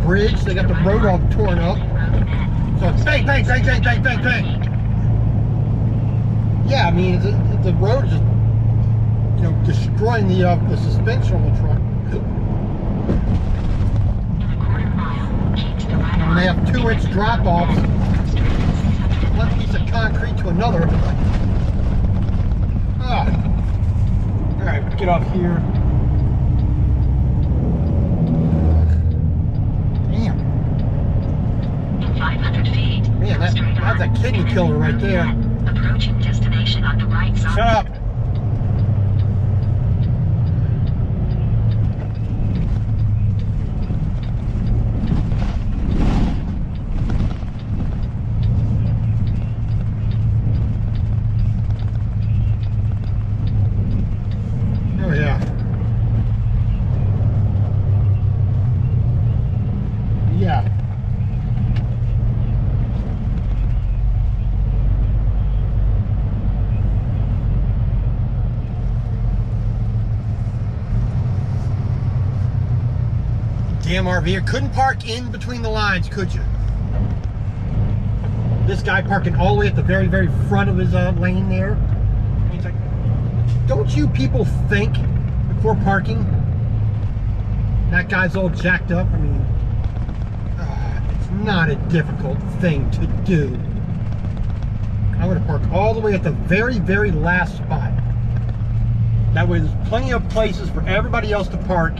Bridge, they got the road all torn up. So it's bang, bang, bang, bang, bang, bang, bang. Yeah, I mean, the road is just, you know, destroying the suspension on the truck. And they have 2-inch drop-offs. One piece of concrete to another. All right, get off here. 500 feet. Man, that's a kidney killer right there. Approaching destination on the right side. Shut up. Oh yeah. Yeah. Damn RVer. Couldn't park in between the lines, could you? This guy parking all the way at the very, very front of his lane there. He's like, don't you people think before parking? That guy's all jacked up. I mean, it's not a difficult thing to do. I would have parked all the way at the very, very last spot. That way there's plenty of places for everybody else to park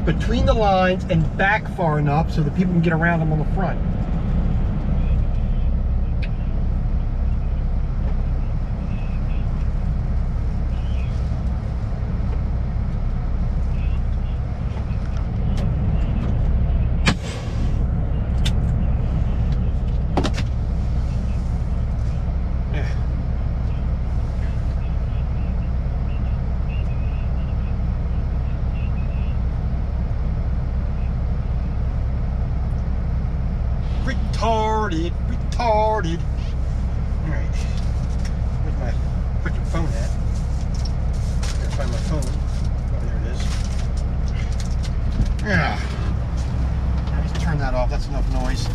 between the lines and back far enough so that people can get around them on the front. Retarded. Alright. Where's my freaking phone at? Gotta find my phone. Oh, there it is. Yeah. Let's turn that off. That's enough noise.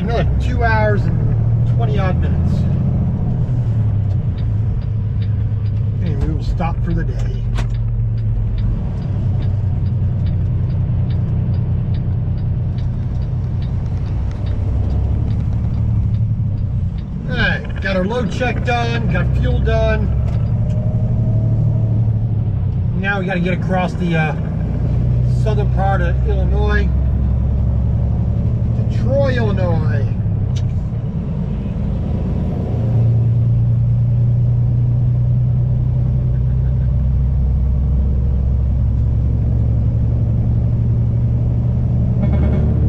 right, another 2 hours and 20 odd minutes. And we will stop for the day. Alright, got our load check done, got fuel done. Now we got to get across the southern part of Illinois to Troy, Illinois.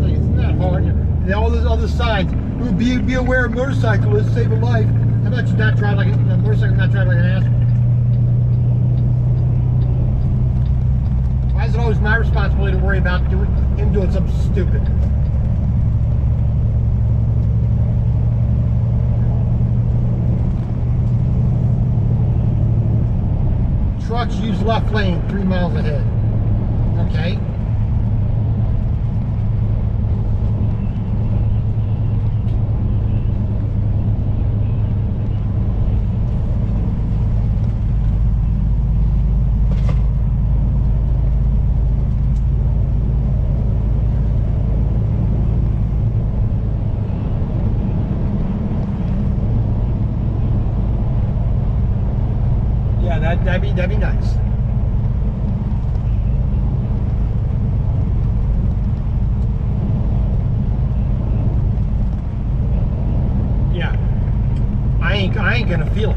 It's not hard. And all those other signs. Be aware of motorcyclists, save a life. How about you not drive like a motorcycle, not drive like an asshole? Why is it always my responsibility to worry about him doing something stupid? Trucks use left lane 3 miles ahead. Okay. That'd be nice. Yeah, I ain't gonna feel it.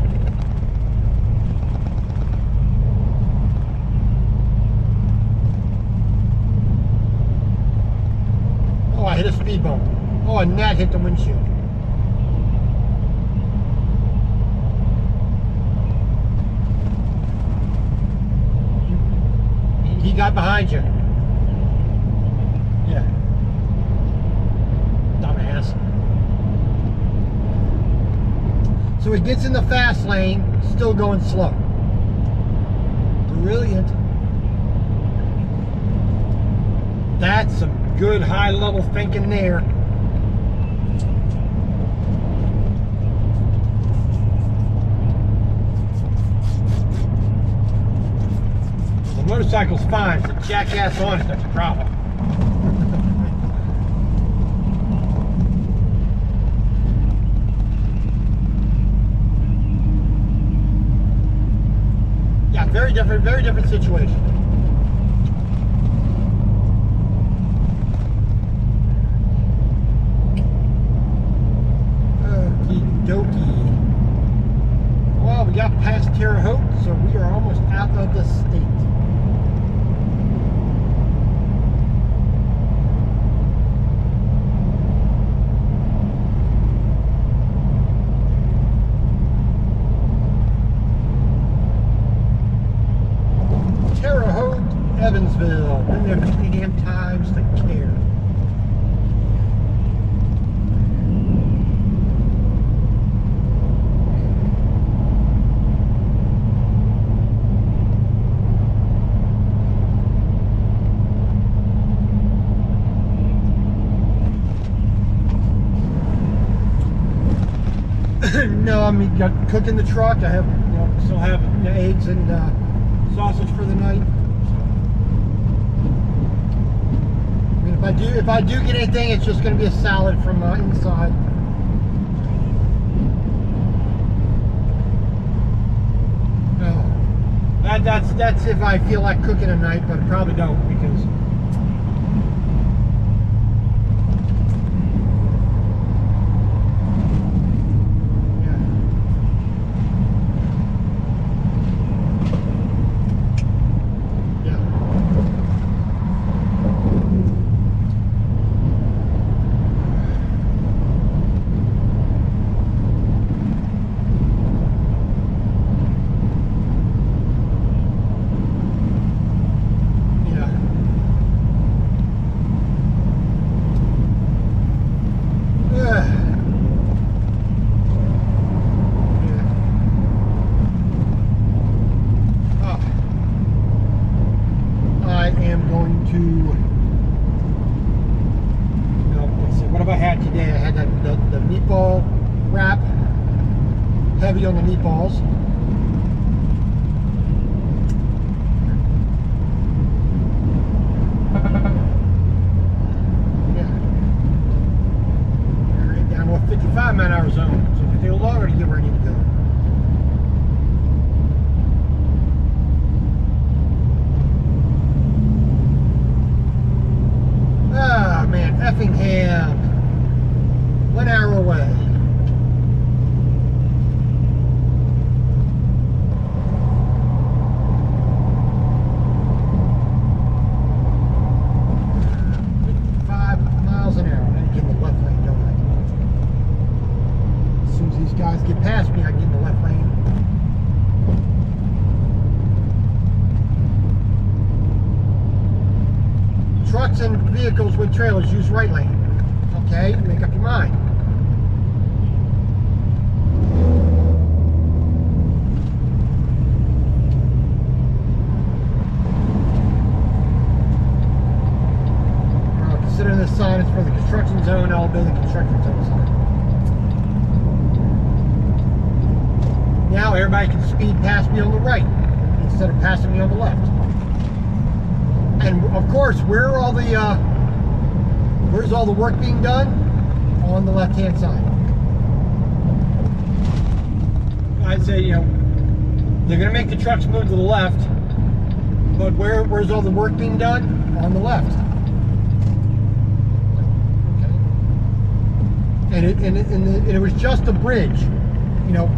Oh, I hit a speed bump. Oh, and that hit the windshield. He got behind you. Yeah. Dumbass. So he gets in the fast lane, still going slow. Brilliant. That's some good high level thinking there. Motorcycle's fine, it's a jackass on it that's a problem. Yeah, very different situation. Okie dokie. Well, we got past Terre Haute, so we are almost out of the state. Evansville. Been there 50 damn times to care. No, I'm cooking the truck. I have, still have eggs and sausage for the night. If I do get anything, it's just going to be a salad from inside. No, that's if I feel like cooking a night, but I probably don't because. Let's see, what have I had today? I had that balls. Yeah. We're down to a 55-mile-an-hour zone, so it's going to take a little longer to get where I need to go. Ah, man, Effingham. 1 hour away. Guys get past me, I get in the left lane. Trucks and vehicles with trailers use right lane. Okay, make up your mind. Consider this sign is for the construction zone. I'll build the construction zone sign. Now everybody can speed past me on the right instead of passing me on the left. And of course, where's all the work being done? On the left-hand side. I'd say, you know, they're going to make the trucks move to the left, but where's all the work being done? On the left. Okay. And it was just a bridge, you know.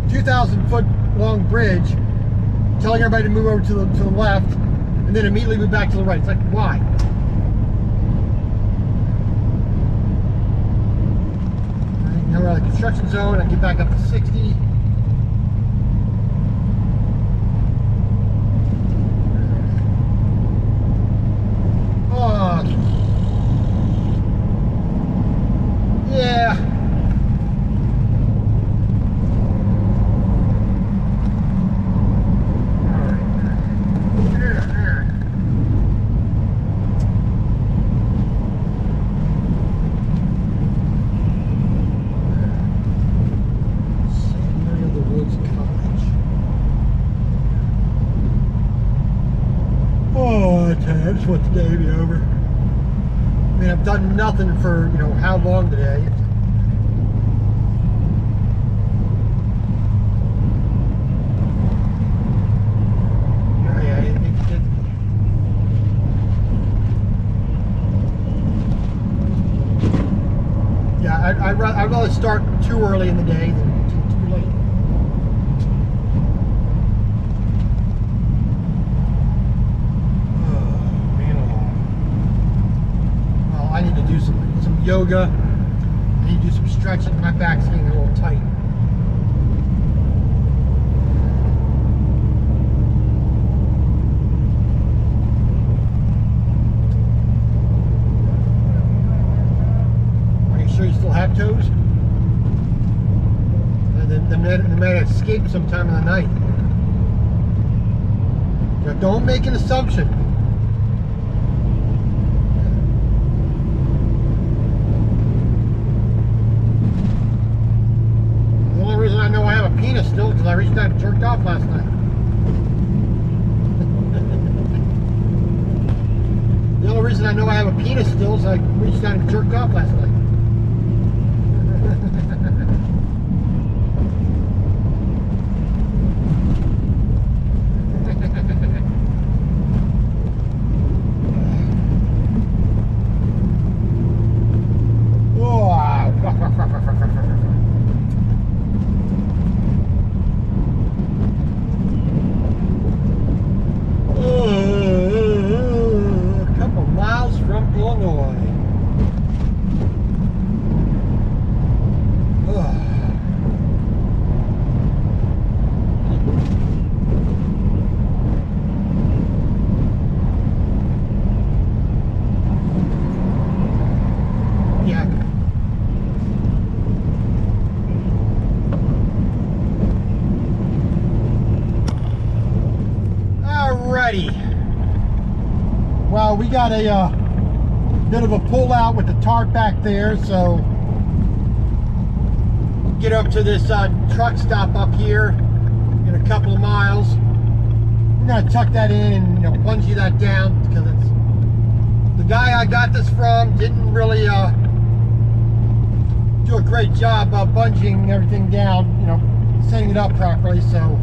2,000-foot long bridge, telling everybody to move over to the left, and then immediately move back to the right. It's like, why? Right, now we're out of the construction zone. I get back up to 60. Oh, yeah. I just want the day to be over. I mean, I've done nothing for, you know, how long today. Yeah, I'd rather start too early in the day than too late. I need to do some yoga. I need to do some stretching. My back's getting a little tight. Are you sure you still have toes? They might escape sometime in the night. Now, don't make an assumption. I know I have a penis still because I reached out and jerked off last night. The only reason I know I have a penis still is I reached out and jerked off last night. Well, we got a bit of a pull out with the tarp back there, so get up to this truck stop up here in a couple of miles. We're gonna tuck that in and bungee that down because it's the guy I got this from didn't really do a great job of bungeeing everything down, setting it up properly. So,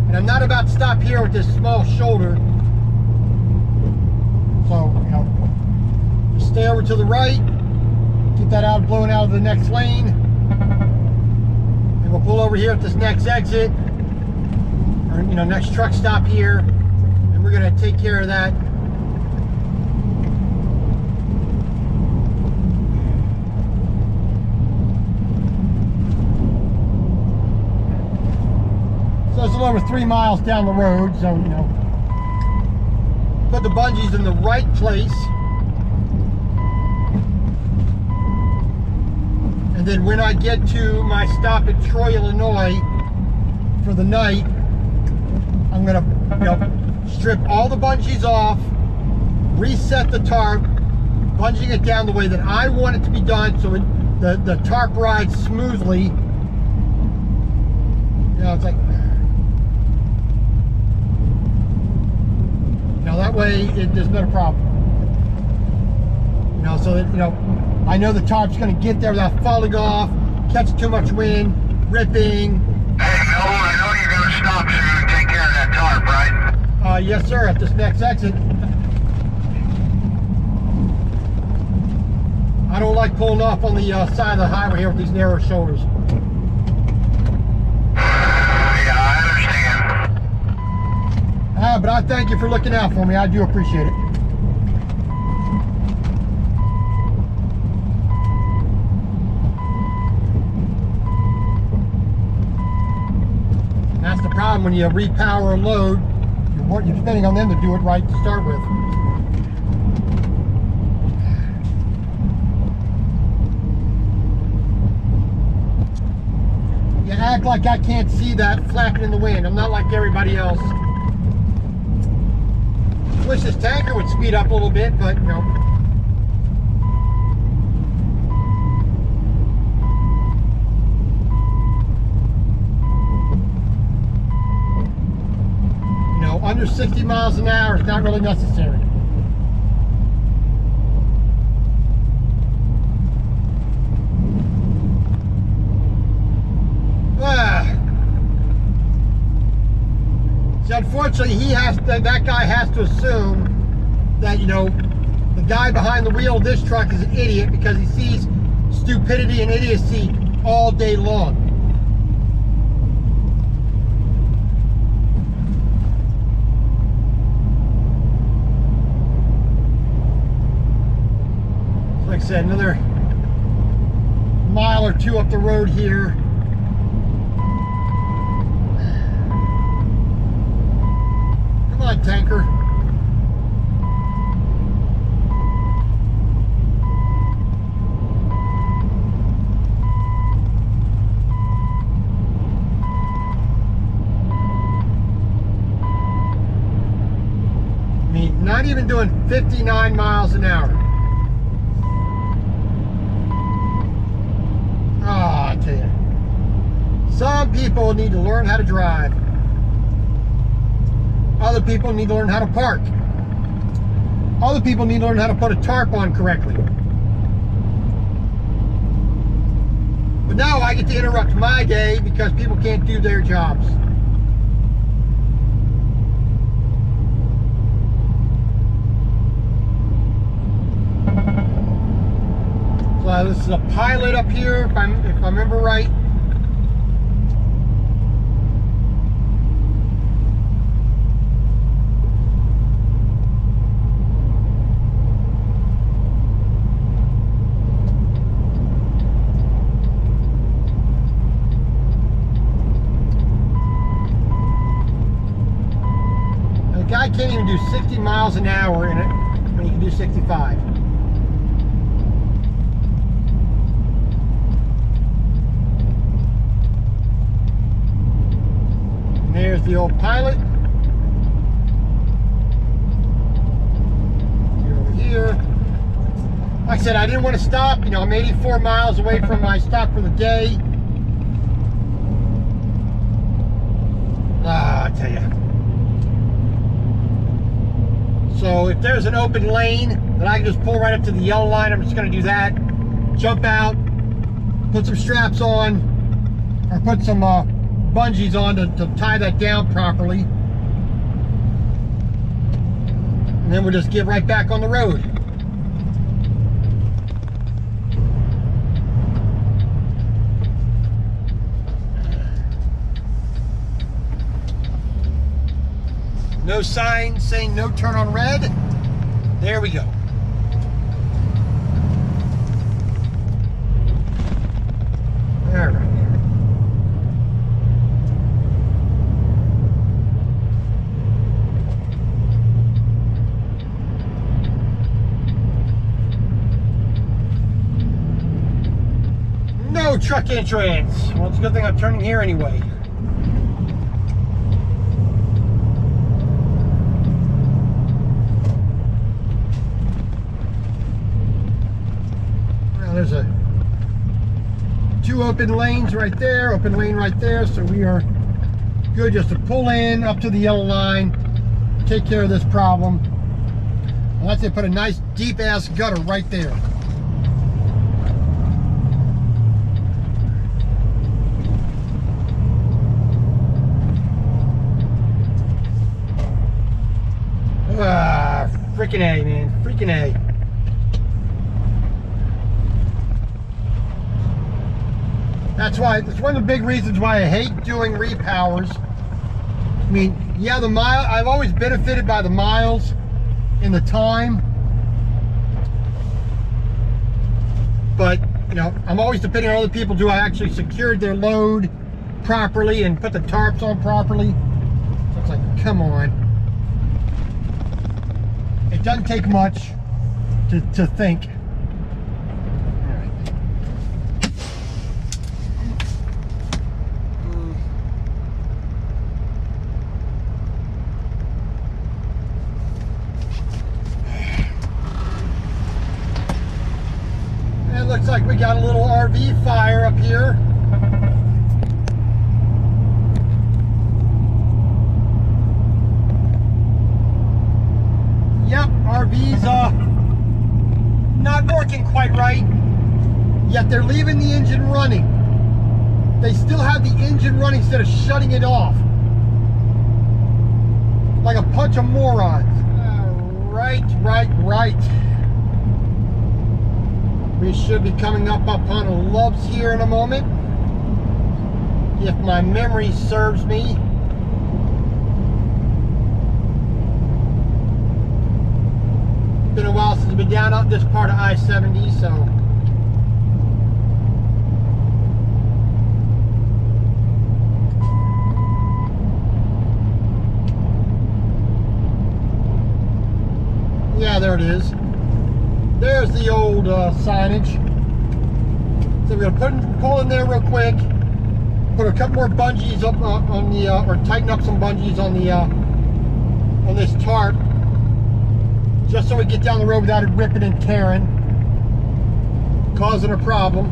and I'm not about to stop here with this small shoulder. So, just stay over to the right, get that out, blowing out of the next lane, and we'll pull over here at this next exit, or next truck stop here, and we're gonna take care of that. So it's a little over 3 miles down the road, so put the bungees in the right place. And then when I get to my stop in Troy, Illinois for the night, I'm gonna strip all the bungees off, reset the tarp, bunging it down the way that I want it to be done so the tarp rides smoothly. It's like, that way there's not a problem. So that, I know the tarp's going to get there without falling off, catch too much wind, ripping. Hey, Bill, I know you're going to stop soon and take care of that tarp, right? Yes, sir, at this next exit. I don't like pulling off on the side of the highway here with these narrow shoulders. Yeah, I understand. But I thank you for looking out for me. I do appreciate it. That's the problem when you repower a load. You're depending on them to do it right to start with. You act like I can't see that flapping in the wind. I'm not like everybody else. Wish this tanker would speed up a little bit, but under 60 miles an hour is not really necessary. So unfortunately, that guy has to assume that, the guy behind the wheel of this truck is an idiot because he sees stupidity and idiocy all day long. Like I said, another mile or two up the road here. Come on, tanker. I mean, not even doing 59 miles an hour. I tell you, some people need to learn how to drive. Other people need to learn how to park. Other people need to learn how to put a tarp on correctly. But now I get to interrupt my day because people can't do their jobs. So this is a pilot up here, if I remember right. And the guy can't even do 60 miles an hour in it when he can do 65. There's the old pilot. Over here. Like I said, I didn't want to stop. I'm 84 miles away from my stop for the day. tell you. So if there's an open lane that I can just pull right up to the yellow line, I'm just going to do that. Jump out, put some straps on, or put some bungees on to tie that down properly. And then we'll just get right back on the road. No sign saying no turn on red. There we go. All right. No truck entrance. Well, it's a good thing I'm turning here anyway. There's two open lanes right there, open lane right there, so we are good just to pull in up to the yellow line, take care of this problem. And let's say put a nice deep ass gutter right there. Freaking A, man, freaking A. That's one of the big reasons why I hate doing repowers. I mean, yeah, I've always benefited by the miles and the time. But, you know, I'm always depending on other people. Do I actually secured their load properly and put the tarps on properly? So it's like, come on. It doesn't take much to think. Looks like we got a little RV fire up here. Yep, RV's not working quite right. Yet they're leaving the engine running. They still have the engine running instead of shutting it off. Like a bunch of morons. Right. We should be coming up on Loves here in a moment, if my memory serves me. Been a while since I've been down on this part of I-70, so. Yeah, there it is. There's the old signage. So we're gonna pull in there real quick. Put a couple more bungees up on the, or tighten up some bungees on the, on this tarp, just so we get down the road without it ripping and tearing, causing a problem.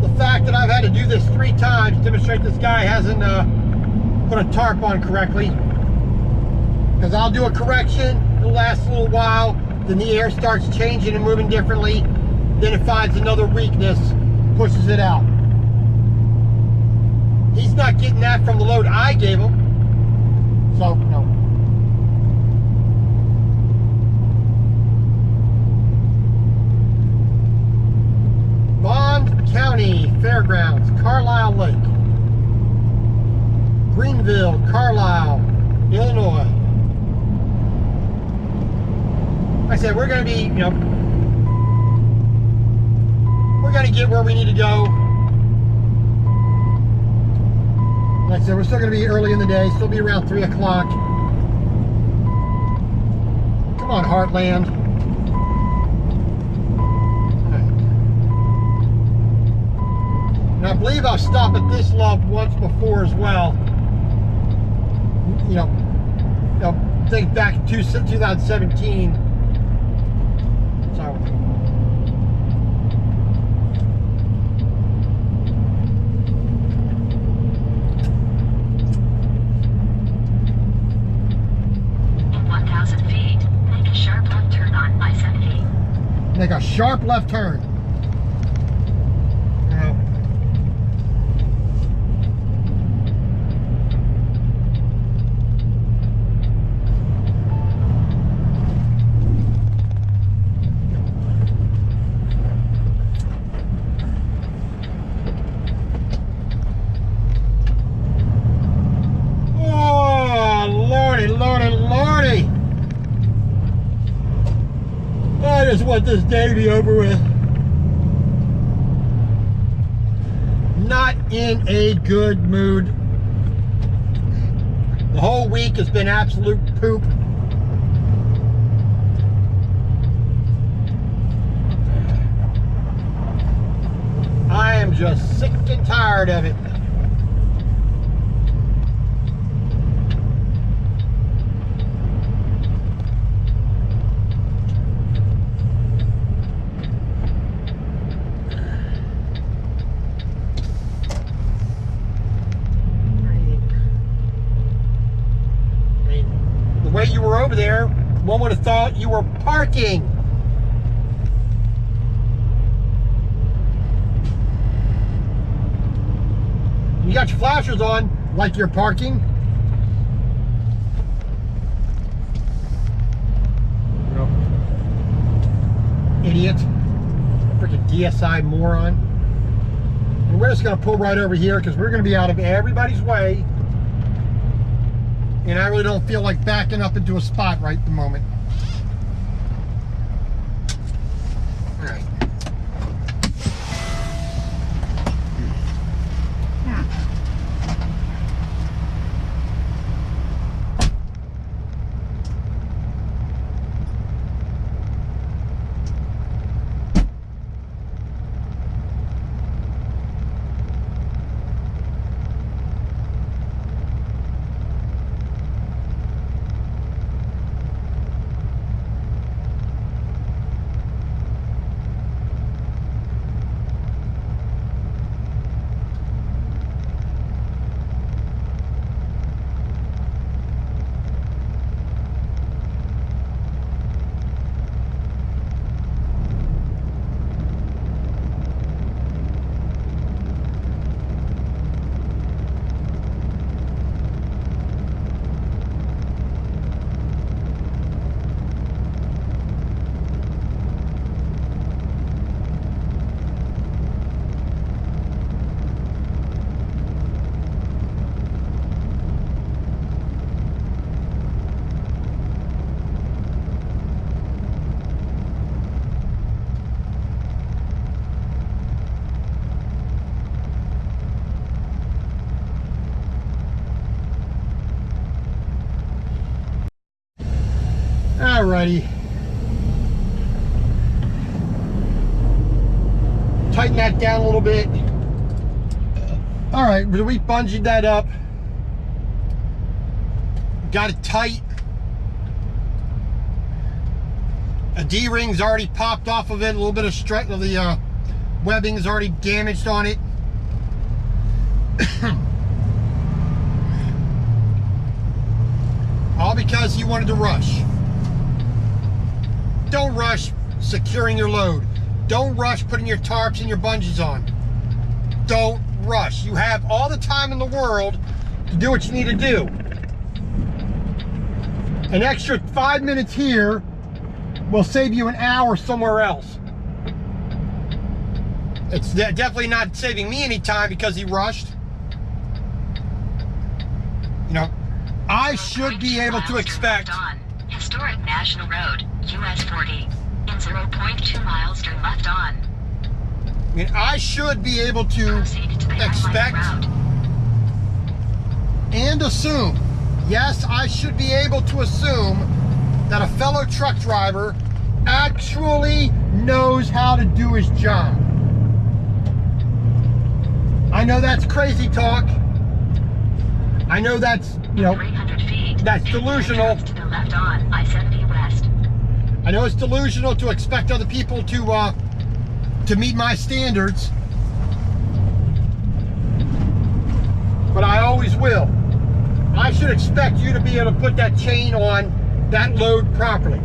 The fact that I've had to do this 3 times to demonstrate this guy hasn't put a tarp on correctly. Because I'll do a correction, it'll last a little while, then the air starts changing and moving differently, then it finds another weakness, pushes it out. He's not getting that from the load I gave him, so no. Bond County Fairgrounds, Carlisle Lake, Greenville, Carlisle, Illinois. Like I said, we're going to be, you know, we're going to get where we need to go. Like I said, we're still going to be early in the day, still be around 3 o'clock. Come on, Heartland. Right. And I believe I've stopped at this love once before as well. You know, think back to 2017. sharp left turn. Now, Lordy. I just want this day to be over with. Not in a good mood. The whole week has been absolute poop. I am just sick and tired of it. You were over there, one would have thought you were parking. You got your flashers on like you're parking. Idiot. Freaking DSI moron. And we're just going to pull right over here because we're going to be out of everybody's way. And I really don't feel like backing up into a spot right at the moment. All right. Alrighty. Tighten that down a little bit. Alright, we bungeed that up. Got it tight. A D-ring's already popped off of it. A little bit of stretch of the webbing is already damaged on it. All because he wanted to rush. Don't rush securing your load. Don't rush putting your tarps and your bungees on. Don't rush. You have all the time in the world to do what you need to do. An extra 5 minutes here will save you an hour somewhere else. It's definitely not saving me any time because he rushed. You know, I should be able to expect... On Historic National Road, US 40. In 0.2 miles turn left on. I mean, I should be able to expect and assume, yes, I should be able to assume that a fellow truck driver actually knows how to do his job. I know that's crazy talk. I know that's, you know, 300 feet, that's delusional. To the left on I-70 West. I know it's delusional to expect other people to meet my standards, but I always will. I should expect you to be able to put that chain on that load properly,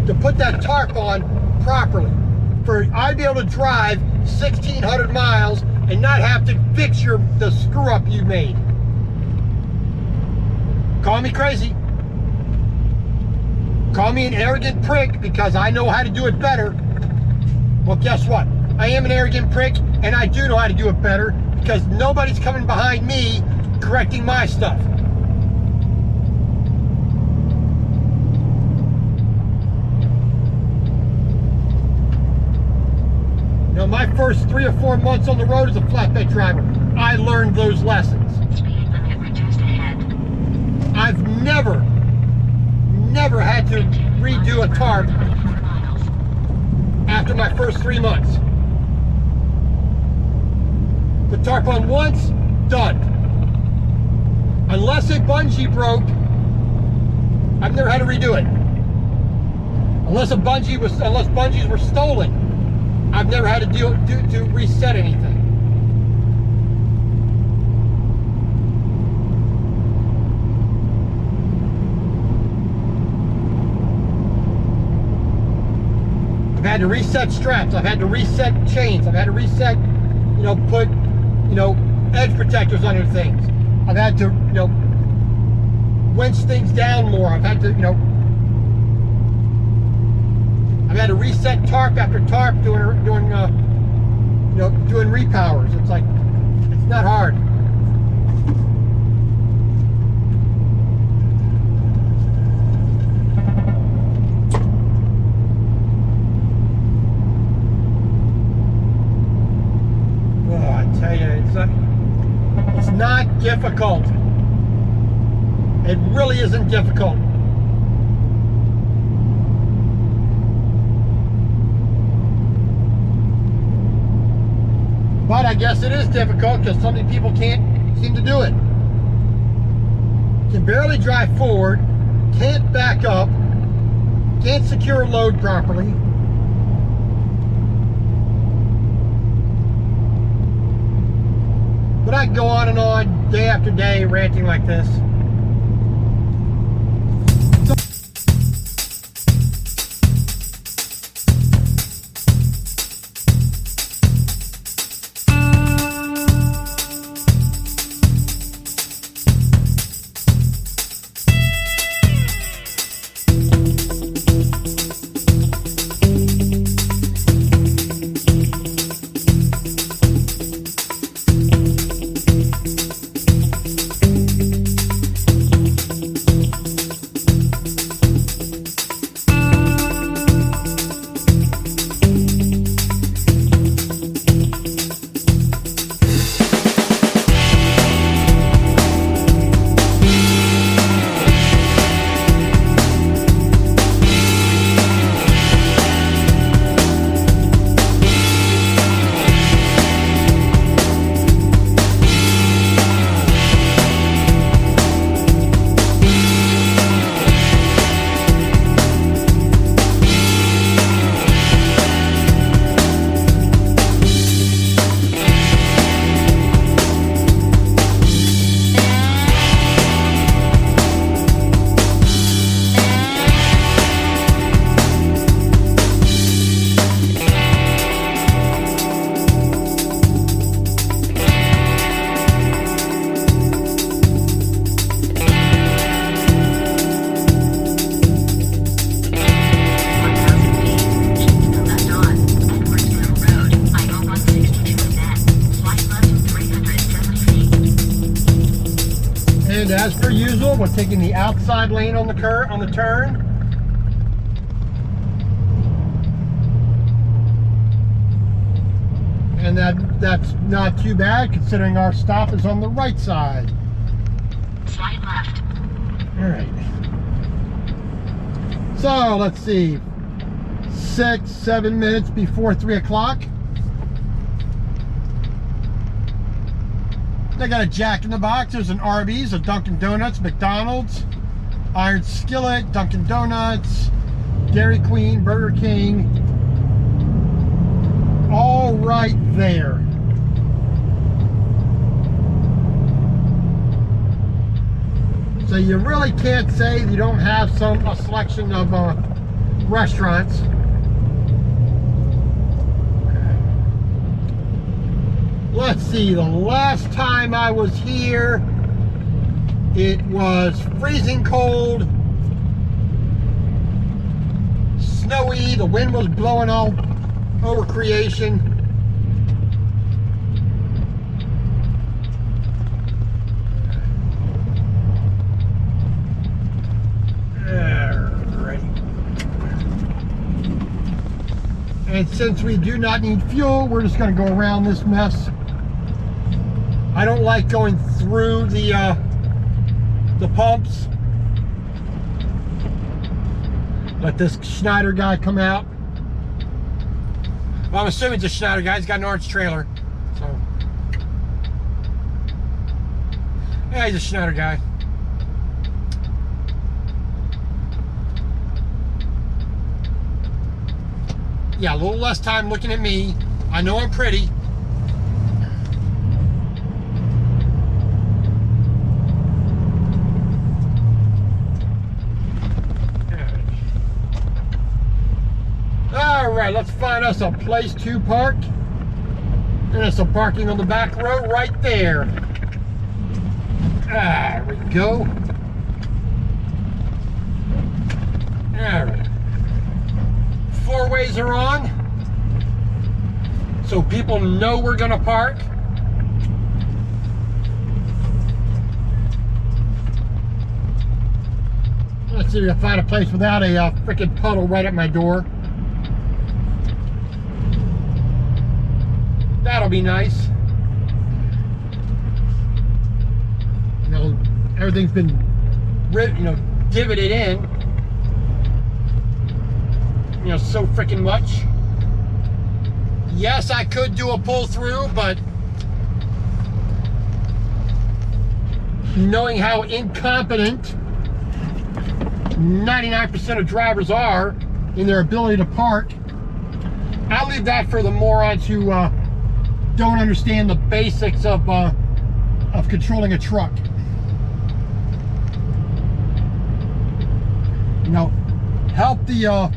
to put that tarp on properly. I'd be able to drive 1,600 miles and not have to fix the screw up you made. Call me crazy. Call me an arrogant prick because I know how to do it better. Well, guess what? I am an arrogant prick and I do know how to do it better because nobody's coming behind me correcting my stuff. You know, my first 3 or 4 months on the road as a flatbed driver, I learned those lessons. Speed limit reduced ahead. I've never had to redo a tarp 24 miles. after my first 3 months. The tarp on once, done. Unless a bungee broke, I've never had to redo it. Unless bungees were stolen, I've never had to reset anything. I've had to reset straps. I've had to reset chains. I've had to reset, put, edge protectors under things. I've had to, winch things down more. I've had to, I've had to reset tarp after tarp doing repowers. It's like, it's not hard. Oh, I tell you, it's not difficult. It really isn't difficult. But I guess it is difficult because so many people can't seem to do it. Can barely drive forward, can't back up, can't secure a load properly. But I can go on and on day after day ranting like this. And as per usual, we're taking the outside lane on the turn. And that's not too bad considering our stop is on the right side. Slide left. All right. So let's see, 6-7 minutes before 3 o'clock. They got a Jack in the Box. There's an Arby's, a Dunkin' Donuts, McDonald's, Iron Skillet, Dunkin' Donuts, Dairy Queen, Burger King, all right there. So you really can't say you don't have a selection of restaurants. let's see, the last time I was here, it was freezing cold, snowy, the wind was blowing all over creation. And since we do not need fuel, we're just going to go around this mess. I don't like going through the pumps. Let this Schneider guy come out. Well, I'm assuming it's a Schneider guy. He's got an orange trailer. So, yeah, he's a Schneider guy. Yeah, a little less time looking at me. I know I'm pretty. All right, let's find us a place to park. And there's some parking on the back road right there. There we go. All right. Four ways are on, so people know we're gonna park. Let's see if I can find a place without a freaking puddle right at my door. That'll be nice. You know, everything's been, divoted in. You know, so freaking much. Yes, I could do a pull through, but knowing how incompetent 99% of drivers are in their ability to park, I'll leave that for the morons who don't understand the basics of controlling a truck. You know, help the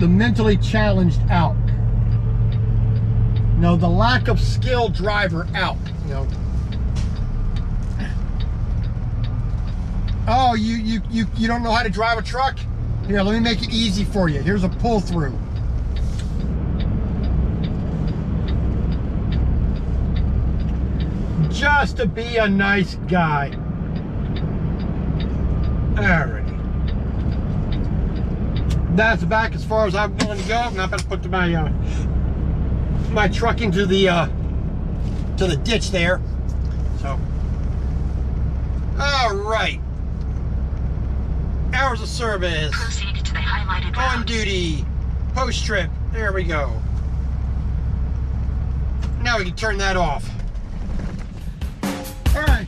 mentally challenged out. You know, the lack of skill driver out. You know. Oh, you don't know how to drive a truck? Here, let me make it easy for you. Here's a pull through. Just to be a nice guy. Alrighty. That's back as far as I'm willing to go. I'm not going to put my my truck into the ditch there. So, all right. Hours of service. Proceed to the highlighted route. On duty. Post trip. There we go. Now we can turn that off. All right.